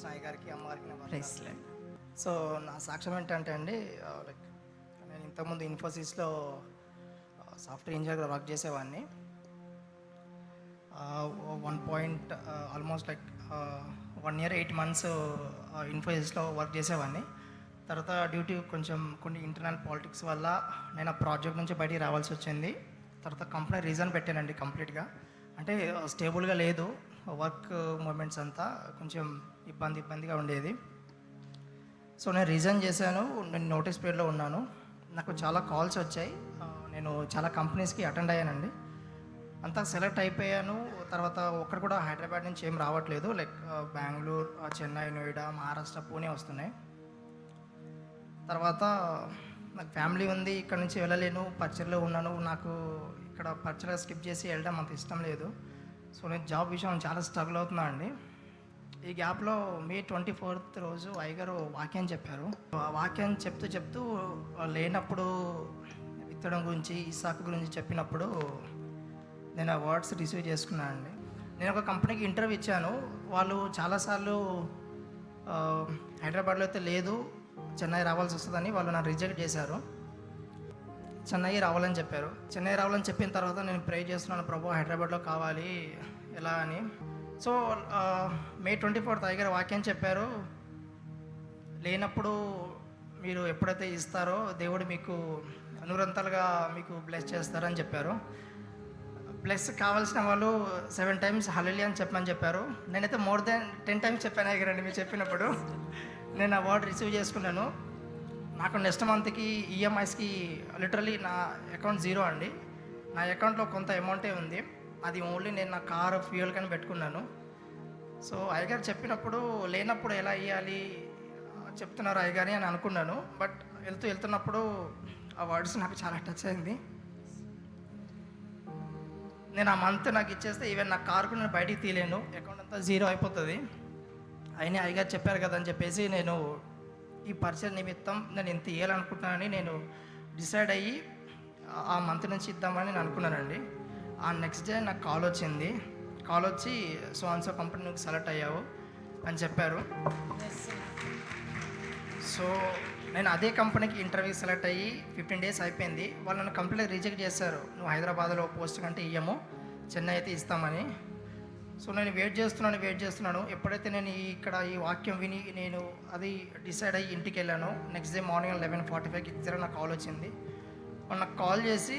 సాయి గారికి, అమ్మగారికి నా ప్రైజ్ వందనాలు. లార్డ్. సో నా సాక్ష్యం ఏంటంటే అండి, లైక్ నేను ఇంతకుముందు ఇన్ఫోసిస్లో సాఫ్ట్వేర్ ఇంజనీర్గా వర్క్ చేసేవాడిని. 1 ఆల్మోస్ట్ లైక్ 1 year 8 months ఇన్ఫోసిస్లో వర్క్ చేసేవాడిని. తర్వాత డ్యూటీ కొంచెం కొన్ని ఇంటర్నల్ పాలిటిక్స్ వల్ల నేను ఆ ప్రాజెక్ట్ నుంచి బయటికి రావాల్సి వచ్చింది. తర్వాత కంపెనీ రీజన్ పెట్టానండి కంప్లీట్గా. అంటే స్టేబుల్గా లేదు, వర్క్ మూమెంట్స్ అంతా కొంచెం ఇబ్బందిగా ఉండేది. సో నేను రిజైన్ చేశాను. నేను నోటీస్ పీరియడ్లో ఉన్నాను. నాకు చాలా కాల్స్ వచ్చాయి. నేను చాలా కంపెనీస్కి అటెండ్ అయ్యానండి. అంతా సెలెక్ట్ అయిపోయాను. తర్వాత ఒక్కడు కూడా హైదరాబాద్ నుంచి ఏం రావట్లేదు. లైక్ బెంగళూరు, చెన్నై, నోయిడా, మహారాష్ట్ర, పూణే వస్తున్నాయి. తర్వాత నాకు ఫ్యామిలీ ఉంది, ఇక్కడ నుంచి వెళ్ళలేను, పర్చర్లో ఉన్నాను. నాకు ఇక్కడ పర్చర్లో స్కిప్ చేసి వెళ్ళడం అంత ఇష్టం లేదు. సో నేను జాబ్ విషయం చాలా స్ట్రగుల్ అవుతున్నా అండి. ఈ గ్యాప్లో May 24th రోజు అయ్యగారు వాక్యం చెప్పారు. ఆ వాక్యం చెప్తూ లేనప్పుడు విత్తడం గురించి, ఇస్సాకు గురించి చెప్పినప్పుడు నేను ఆ వర్డ్స్ రిసీవ్ చేసుకున్నాను అండి. నేను ఒక కంపెనీకి ఇంటర్వ్యూ ఇచ్చాను. వాళ్ళు చాలాసార్లు హైదరాబాద్లో అయితే లేదు, చెన్నై రావాల్సి వస్తుందని వాళ్ళు నన్ను రిజెక్ట్ చేశారు. చెన్నై రావాలని చెప్పారు. చెన్నై రావాలని చెప్పిన తర్వాత నేను ప్రే చేస్తున్నాను, ప్రభు హైదరాబాద్లో కావాలి ఎలా అని. సో May 24th అయ్యగారు వాక్యం చెప్పారు, లేనప్పుడు మీరు ఎప్పుడైతే ఇస్తారో దేవుడు మీకు నూరంతలుగా మీకు బ్లెస్ చేస్తారని చెప్పారు. బ్లెస్ కావాల్సిన వాళ్ళు 7 times హల్లెలూయా అని చెప్పమని చెప్పారు. నేనైతే more than 10 times చెప్పాను అయ్యగారండి మీరు చెప్పినప్పుడు. నేను ఆ వర్డ్ రిసీవ్ చేసుకున్నాను. నాకు నెక్స్ట్ మంత్కి ఈఎంఐస్కి లిటరలీ నా అకౌంట్ 0 అండి. నా అకౌంట్లో కొంత అమౌంటే ఉంది. అది ఓన్లీ నేను నా కార్ ఫ్యూయల్ కానీ పెట్టుకున్నాను. సో అయ్యగారు చెప్పినప్పుడు లేనప్పుడు ఎలా ఇవ్వాలి చెప్తున్నారు అయ్యగారి అని అనుకున్నాను. బట్ వెళ్తున్నప్పుడు ఆ వర్డ్స్ నాకు చాలా టచ్ అయింది. నేను ఆ మంత్ నాకు ఇచ్చేస్తే ఈవెన్ నా కార్ కూడా నేను బయటికి తీయలేను, అకౌంట్ అంతా 0 అయిపోతుంది. అయినా అయ్యగారు చెప్పారు కదా అని చెప్పేసి నేను ఈ పరిచయ నిమిత్తం నేను ఇంత ఇవ్వాలనుకుంటున్నానని నేను డిసైడ్ అయ్యి ఆ మంత్ నుంచి ఇద్దామని నేను అనుకున్నానండి. ఆ నెక్స్ట్ డే నాకు కాల్ వచ్చింది. కాల్ వచ్చి సో కంపెనీ నువ్వు సెలెక్ట్ అయ్యావు అని చెప్పారు. సో నేను అదే కంపెనీకి ఇంటర్వ్యూ సెలెక్ట్ అయ్యి 15 days అయిపోయింది. వాళ్ళు నన్ను కంప్లీట్గా రిజెక్ట్ చేశారు. నువ్వు హైదరాబాద్లో పోస్ట్ కంటే ఇయ్యము, చెన్నై అయితే ఇస్తామని. సో నేను వెయిట్ చేస్తున్నాను. ఎప్పుడైతే నేను ఇక్కడ ఈ వాక్యం విని నేను అది డిసైడ్ అయ్యి ఇంటికి వెళ్ళాను, నెక్స్ట్ డే మార్నింగ్ 11:45కి ఎగ్జాక్ట్గా నాకు కాల్ వచ్చింది. వాళ్ళు నాకు కాల్ చేసి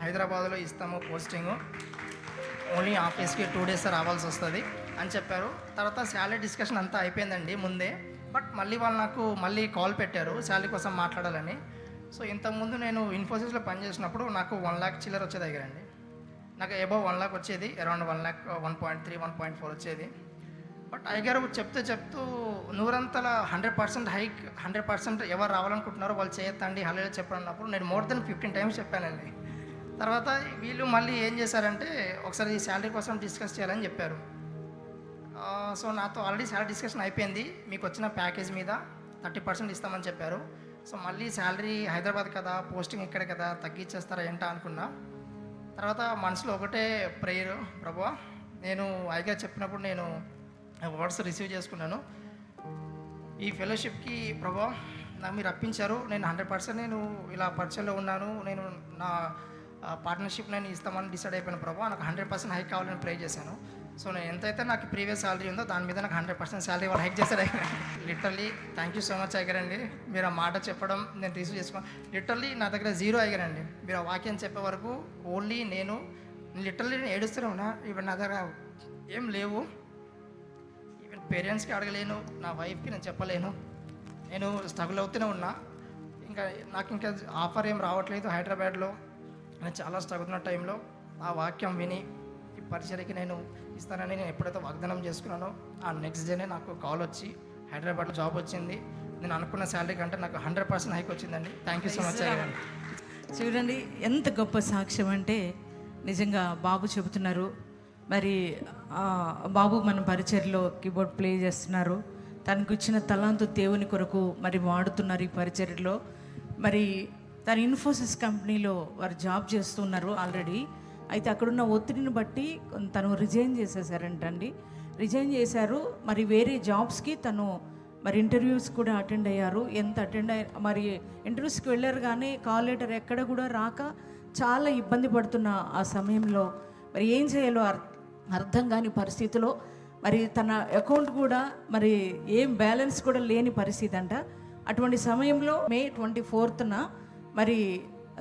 హైదరాబాద్లో ఇస్తాము పోస్టింగు, ఓన్లీ ఆఫీస్కి 2 days రావాల్సి వస్తుంది అని చెప్పారు. తర్వాత శాలరీ డిస్కషన్ అంతా అయిపోయిందండి ముందే. బట్ మళ్ళీ వాళ్ళు నాకు కాల్ పెట్టారు శాలరీ కోసం మాట్లాడాలని. సో ఇంతకుముందు నేను ఇన్ఫోసిస్లో పనిచేసినప్పుడు నాకు 1 lakh చిల్లర వచ్చేది దగ్గరండి. నాకు అబౌవ్ 1 lakh వచ్చేది, అరౌండ్ 1 lakh 1.3 1.4 వచ్చేది. బట్ అయ్యగారు చెప్తూ నూరంతల 100% హైక్, 100% ఎవరు రావాలనుకుంటున్నారో వాళ్ళు చేయొద్దండి హల్లెలూయా చెప్పాలన్నప్పుడు నేను more than 15 times చెప్పానండి. తర్వాత వీళ్ళు మళ్ళీ ఏం చేశారంటే ఒకసారి ఈ శాలరీ కోసం డిస్కస్ చేయాలని చెప్పారు. సో నాతో ఆల్రెడీ శాలరీ డిస్కషన్ అయిపోయింది, మీకు వచ్చిన ప్యాకేజ్ మీద 30% ఇస్తామని చెప్పారు. సో మళ్ళీ శాలరీ హైదరాబాద్ కదా, పోస్టింగ్ ఇక్కడే కదా, తగ్గించేస్తారా ఏంటా అనుకున్నా. తర్వాత మనసులో ఒకటే ప్రేయర్, ప్రభువా నేను అయ్యగారు చెప్పినప్పుడు నేను వర్డ్స్ రిసీవ్ చేసుకున్నాను. ఈ ఫెలోషిప్కి ప్రభువా నాకు మీరు రప్పించారు, నేను 100% నేను ఇలా పరిచయంలో ఉన్నాను, నేను నా పార్ట్నర్షిప్ నేను ఇస్తామని డిసైడ్ అయిపోయిన ప్రభువా, నాకు 100% హైక్ కావాలని ప్రే చేశాను. సో నేను ఎంతైతే నాకు ప్రీవియస్ శాలరీ ఉందో దాని మీద నాకు 100% శాలరీ వాళ్ళు హైక్ చేశారు. Literally thank you so much అయ్యారండి. మీరు ఆ మాట చెప్పడం నేను రిసీవ్ చేసుకోను. లిటరల్లీ నా దగ్గర 0 అయ్యారండి. మీరు ఆ వాక్యం చెప్పే వరకు ఓన్లీ నేను లిటరల్లీ ఏడుస్తూనే ఉన్నా. ఈవెన్ నా దగ్గర ఏం లేవు, ఈవెన్ పేరెంట్స్కి అడగలేను, నా వైఫ్కి నేను చెప్పలేను, నేను స్ట్రగుల్ అవుతూనే ఉన్నా. నాకు ఇంకా ఆఫర్ ఏం రావట్లేదు హైదరాబాద్లో. నేను చాలా స్ట్రగుల్ ఉన్న టైంలో ఆ వాక్యం విని ఈ పరిచర్యకి నేను ఇస్తానని నేను ఎప్పుడైతే వాగ్దానం చేసుకున్నానో ఆ నెక్స్ట్ డేనే నాకు కాల్ వచ్చి హైదరాబాద్లో జాబ్ వచ్చింది. నేను అనుకున్న శాలరీ కంటే నాకు 100% హైక్ వచ్చిందండి. Thank you so much. చూడండి ఎంత గొప్ప సాక్ష్యం అంటే, నిజంగా బాబు చెబుతున్నారు. మరి బాబు మన పరిచర్లో కీబోర్డ్ ప్లే చేస్తున్నారు. తనకు ఇచ్చిన తలాంతు దేవుని కొరకు మరి వాడుతున్నారు ఈ పరిచర్లో. మరి తన ఇన్ఫోసిస్ కంపెనీలో వారు జాబ్ చేస్తున్నారు ఆల్రెడీ. అయితే అక్కడున్న ఒత్తిడిని బట్టి తను రిజైన్ చేసేసారంటండి. రిజైన్ చేశారు. మరి వేరే జాబ్స్కి తను మరి ఇంటర్వ్యూస్ కూడా అటెండ్ అయ్యారు. మరి ఇంటర్వ్యూస్కి వెళ్ళారు కానీ కాల్ లెటర్ ఎక్కడ కూడా రాక చాలా ఇబ్బంది పడుతున్న ఆ సమయంలో మరి ఏం చేయాలో అర్థం కాని పరిస్థితిలో మరి తన అకౌంట్ కూడా మరి ఏం బ్యాలెన్స్ కూడా లేని పరిస్థితి అంట. అటువంటి సమయంలో మే 24న మరి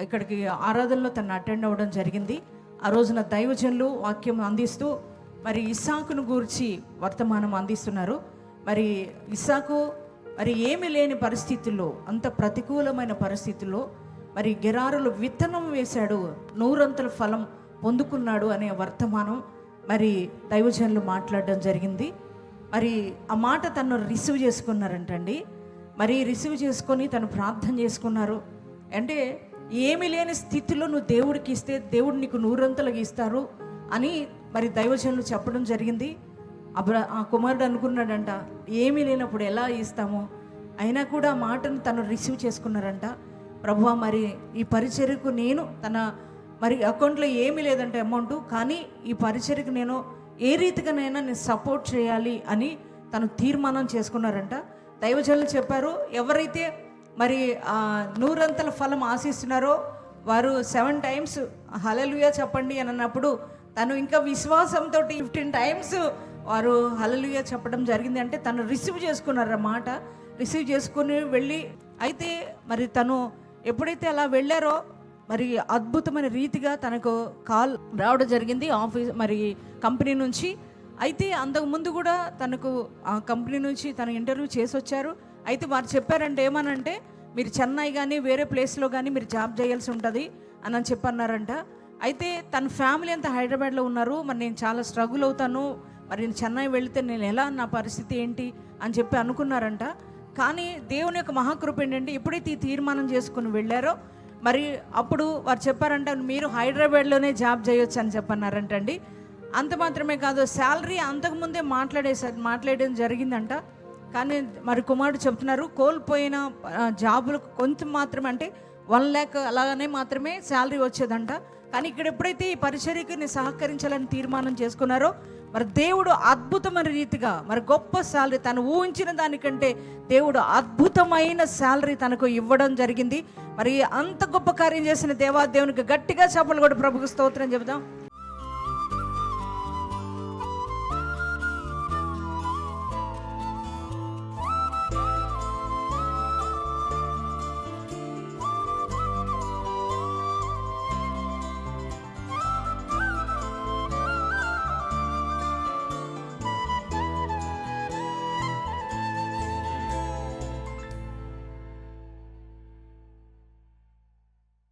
ఇక్కడికి ఆరాధనలో తను అటెండ్ అవ్వడం జరిగింది. ఆ రోజున దైవజనులు వాక్యం అందిస్తూ మరి ఇస్సాకును గూర్చి వర్తమానం అందిస్తున్నారు. మరి ఇస్సాకు మరి ఏమీ లేని పరిస్థితుల్లో, అంత ప్రతికూలమైన పరిస్థితుల్లో మరి గెరారులు విత్తనం వేశాడు, 100 ఫలం పొందుకున్నాడు అనే వర్తమానం మరి దైవజనులు మాట్లాడడం జరిగింది. మరి ఆ మాట తను రిసీవ్ చేసుకున్నారంటండి. మరి రిసీవ్ చేసుకొని తను ప్రార్థన చేసుకున్నారు. అంటే ఏమీ లేని స్థితిలో నువ్వు దేవుడికి ఇస్తే దేవుడు నీకు 100 ఇస్తారు అని మరి దైవజనులు చెప్పడం జరిగింది. ఆ కుమారుడు అనుకున్నాడంట, ఏమీ లేనప్పుడు ఎలా ఇస్తామో, అయినా కూడా ఆ మాటను తను రిసీవ్ చేసుకున్నారంట. ప్రభువా, మరి ఈ పరిచర్యకు నేను తన మరి అకౌంట్లో ఏమీ లేదంటే అమౌంట్, కానీ ఈ పరిచర్యకు నేను ఏ రీతిగానైనా నేను సపోర్ట్ చేయాలి అని తను తీర్మానం చేసుకున్నారంట. దైవజనులు చెప్పారు, ఎవరైతే మరి 100 ఫలం ఆశిస్తున్నారో వారు 7 టైమ్స్ హల్లెలూయా చెప్పండి అని అన్నప్పుడు తను ఇంకా విశ్వాసంతో 15 టైమ్స్ వారు హల్లెలూయా చెప్పడం జరిగింది. అంటే తను రిసీవ్ చేసుకున్నారన్నమాట. రిసీవ్ చేసుకుని వెళ్ళి, అయితే మరి తను ఎప్పుడైతే అలా వెళ్ళారో మరి అద్భుతమైన రీతిగా తనకు కాల్ రావడం జరిగింది ఆఫీస్ మరి కంపెనీ నుంచి. అయితే అంతకుముందు కూడా తనకు ఆ కంపెనీ నుంచి తను ఇంటర్వ్యూ చేసి వచ్చారు. అయితే వారు చెప్పారంటే ఏమనంటే, మీరు చెన్నై కానీ వేరే ప్లేస్లో కానీ మీరు జాబ్ చేయాల్సి ఉంటుంది అని చెప్పన్నారంట. అయితే తన ఫ్యామిలీ అంతా హైదరాబాద్లో ఉన్నారు. మరి నేను చాలా స్ట్రగుల్ అవుతాను, మరి నేను చెన్నై వెళితే నేను ఎలా, నా పరిస్థితి ఏంటి అని చెప్పి అనుకున్నారంట. కానీ దేవుని యొక్క మహాకృప ఏంటంటే, ఎప్పుడైతే ఈ తీర్మానం చేసుకుని వెళ్ళారో మరి అప్పుడు వారు చెప్పారంట, మీరు హైదరాబాద్లోనే జాబ్ చేయొచ్చు అని చెప్పన్నారంటండి. అంత మాత్రమే కాదు, శాలరీ అంతకుముందే మాట్లాడడం జరిగిందంట. కానీ మరి కుమారుడు చెప్తున్నారు, కోల్పోయిన జాబులు కొంచెం మాత్రమే, అంటే 1 lakh అలాగనే మాత్రమే శాలరీ వచ్చేదంట. కానీ ఇక్కడ ఎప్పుడైతే ఈ పరిచర్యకి నేను సహకరించాలని తీర్మానం చేసుకున్నారో మరి దేవుడు అద్భుతమైన రీతిగా మరి గొప్ప శాలరీ, తను ఊహించిన దానికంటే దేవుడు అద్భుతమైన శాలరీ తనకు ఇవ్వడం జరిగింది. మరి అంత గొప్ప కార్యం చేసిన దేవునికి గట్టిగా చప్పట్లు కూడా ప్రభుకు స్తోత్రం చెబుదాం.